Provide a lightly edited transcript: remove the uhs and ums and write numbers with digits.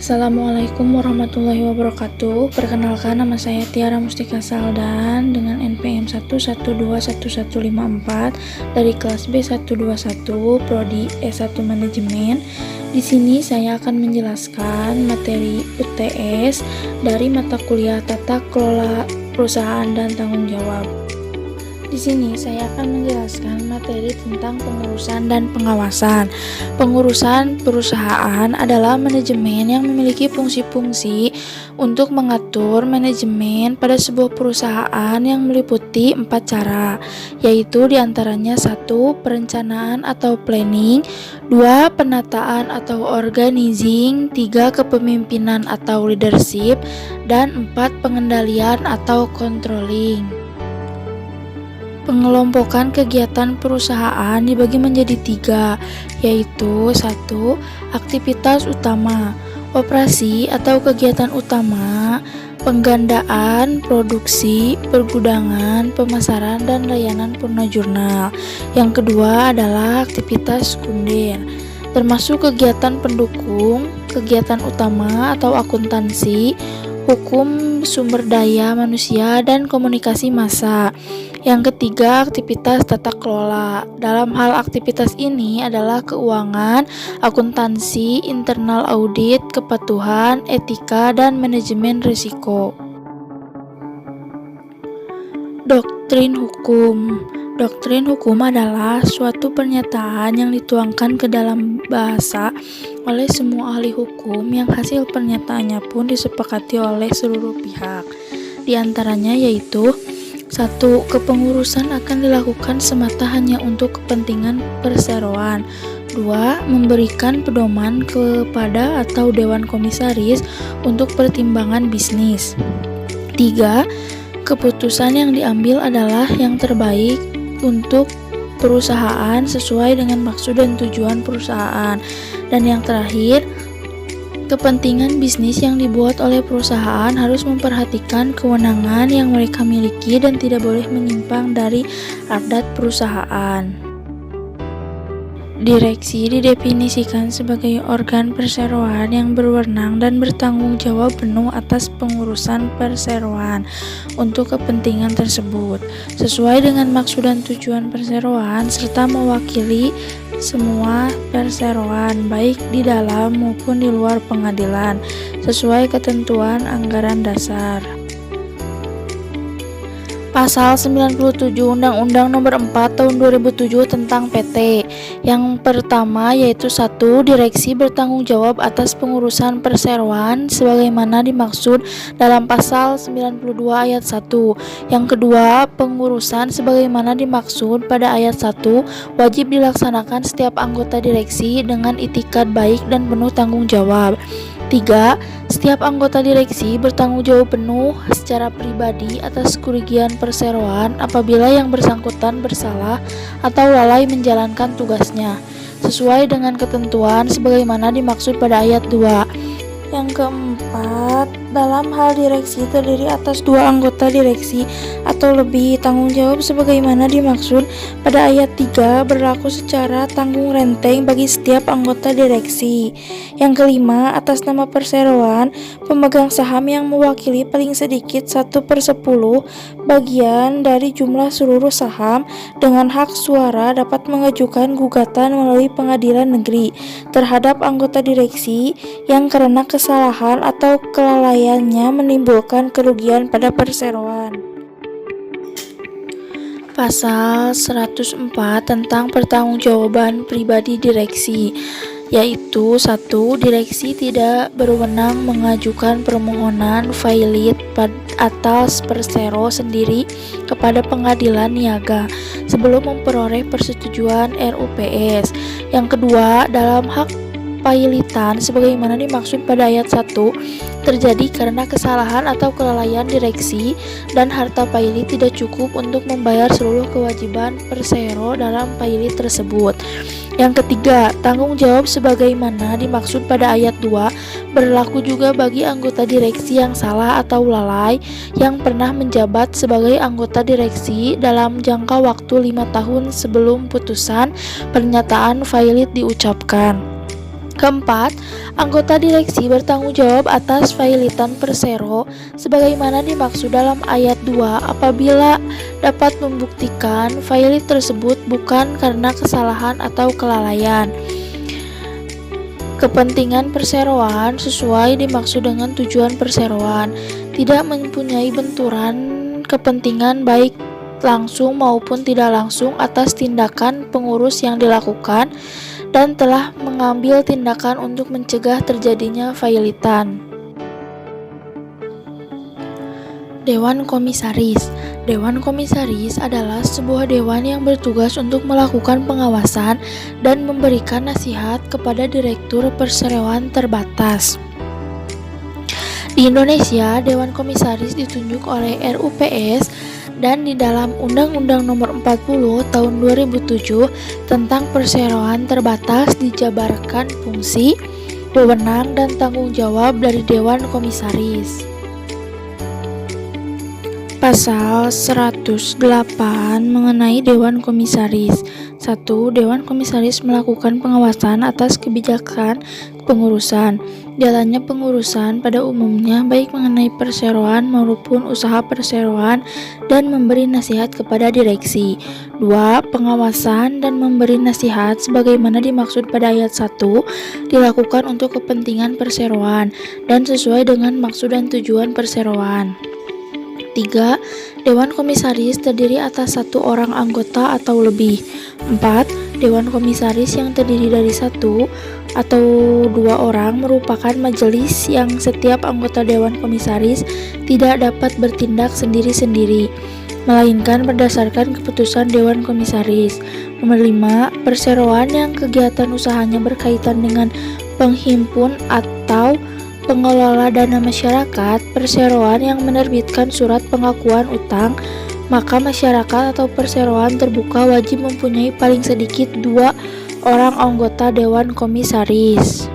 Assalamualaikum warahmatullahi wabarakatuh. Perkenalkan, nama saya Tiara Mustika Saldan dengan NPM 1121154 dari kelas B121 Prodi S1 Manajemen. Di sini saya akan menjelaskan materi UTS dari mata kuliah Tata Kelola Perusahaan dan Tanggung Jawab. Di sini saya akan menjelaskan materi tentang pengurusan dan pengawasan. Pengurusan perusahaan adalah manajemen yang memiliki fungsi-fungsi untuk mengatur manajemen pada sebuah perusahaan yang meliputi 4 cara, yaitu diantaranya 1. Perencanaan atau planning, 2. Penataan atau organizing, 3. Kepemimpinan atau leadership, dan 4. Pengendalian atau controlling. Pengelompokan kegiatan perusahaan dibagi menjadi 3, yaitu 1. Aktivitas utama, operasi atau kegiatan utama, penggandaan, produksi, pergudangan, pemasaran, dan layanan purna jurnal. Yang kedua adalah aktivitas sekunder, termasuk kegiatan pendukung, kegiatan utama atau akuntansi, hukum sumber daya manusia, dan komunikasi massa. Yang ketiga, aktivitas tata kelola. Dalam hal aktivitas ini adalah keuangan, akuntansi, internal audit, kepatuhan, etika, dan manajemen risiko. Doktrin hukum. Doktrin hukum adalah suatu pernyataan yang dituangkan ke dalam bahasa oleh semua ahli hukum yang hasil pernyataannya pun disepakati oleh seluruh pihak. Di antaranya yaitu 1. Kepengurusan akan dilakukan semata hanya untuk kepentingan perseroan. 2. Memberikan pedoman kepada atau dewan komisaris untuk pertimbangan bisnis. 3. Keputusan yang diambil adalah yang terbaik untuk perusahaan sesuai dengan maksud dan tujuan perusahaan. Dan yang terakhir, kepentingan bisnis yang dibuat oleh perusahaan harus memperhatikan kewenangan yang mereka miliki dan tidak boleh menyimpang dari adat perusahaan. Direksi didefinisikan sebagai organ perseroan yang berwenang dan bertanggung jawab penuh atas pengurusan perseroan untuk kepentingan tersebut, sesuai dengan maksud dan tujuan perseroan, serta mewakili semua perseroan baik di dalam maupun di luar pengadilan, sesuai ketentuan anggaran dasar. Pasal 97 Undang-Undang Nomor 4 Tahun 2007 tentang PT. Yang pertama yaitu 1. Direksi bertanggung jawab atas pengurusan perseroan sebagaimana dimaksud dalam pasal 92 ayat 1. Yang kedua, pengurusan sebagaimana dimaksud pada ayat 1 wajib dilaksanakan setiap anggota direksi dengan itikad baik dan penuh tanggung jawab. 3. Setiap anggota direksi bertanggung jawab penuh secara pribadi atas kerugian perseroan apabila yang bersangkutan bersalah atau lalai menjalankan tugasnya, sesuai dengan ketentuan sebagaimana dimaksud pada ayat 2. Yang keempat, dalam hal direksi terdiri atas 2 anggota direksi atau lebih, tanggung jawab sebagaimana dimaksud pada ayat 3 berlaku secara tanggung renteng bagi setiap anggota direksi. Yang kelima, atas nama perseroan, pemegang saham yang mewakili paling sedikit 1/10 bagian dari jumlah seluruh saham dengan hak suara dapat mengajukan gugatan melalui pengadilan negeri terhadap anggota direksi yang karena kesalahan atau kelalaiannya menimbulkan kerugian pada perseroan. Pasal 104 tentang pertanggungjawaban pribadi direksi, yaitu 1. Direksi tidak berwenang mengajukan permohonan vailit atas persero sendiri kepada pengadilan niaga sebelum memperoleh persetujuan RUPS. Yang kedua, dalam hak pailitan sebagaimana dimaksud pada ayat 1 terjadi karena kesalahan atau kelalaian direksi dan harta pailit tidak cukup untuk membayar seluruh kewajiban persero dalam pailit tersebut. Yang ketiga, tanggung jawab sebagaimana dimaksud pada ayat 2 berlaku juga bagi anggota direksi yang salah atau lalai yang pernah menjabat sebagai anggota direksi dalam jangka waktu 5 tahun sebelum putusan pernyataan vailit diucapkan. Keempat, anggota direksi bertanggung jawab atas failitan persero sebagaimana dimaksud dalam ayat 2 apabila dapat membuktikan failit tersebut bukan karena kesalahan atau kelalaian. Kepentingan perseroan sesuai dimaksud dengan tujuan perseroan, tidak mempunyai benturan kepentingan baik langsung maupun tidak langsung atas tindakan pengurus yang dilakukan dan telah mengambil tindakan untuk mencegah terjadinya failitan. Dewan Komisaris. Dewan Komisaris adalah sebuah dewan yang bertugas untuk melakukan pengawasan dan memberikan nasihat kepada direktur perseroan terbatas. Di Indonesia, Dewan Komisaris ditunjuk oleh RUPS dan di dalam Undang-Undang Nomor 40 Tahun 2007 tentang perseroan terbatas dijabarkan fungsi, wewenang, dan tanggung jawab dari Dewan Komisaris. Pasal 108 mengenai Dewan Komisaris. 1. Dewan Komisaris melakukan pengawasan atas kebijakan pengurusan. Jalannya pengurusan pada umumnya baik mengenai perseroan maupun usaha perseroan dan memberi nasihat kepada direksi. 2. Pengawasan dan memberi nasihat sebagaimana dimaksud pada ayat 1 dilakukan untuk kepentingan perseroan dan sesuai dengan maksud dan tujuan perseroan. 3. Dewan Komisaris terdiri atas 1 orang anggota atau lebih. 4. Dewan Komisaris yang terdiri dari 1 atau 2 orang merupakan majelis yang setiap anggota Dewan Komisaris tidak dapat bertindak sendiri-sendiri, melainkan berdasarkan keputusan Dewan Komisaris. Nomor 5. Perseroan yang kegiatan usahanya berkaitan dengan penghimpun atau pengelola dana masyarakat, perseroan yang menerbitkan surat pengakuan utang, maka masyarakat atau perseroan terbuka wajib mempunyai paling sedikit 2 orang anggota Dewan Komisaris.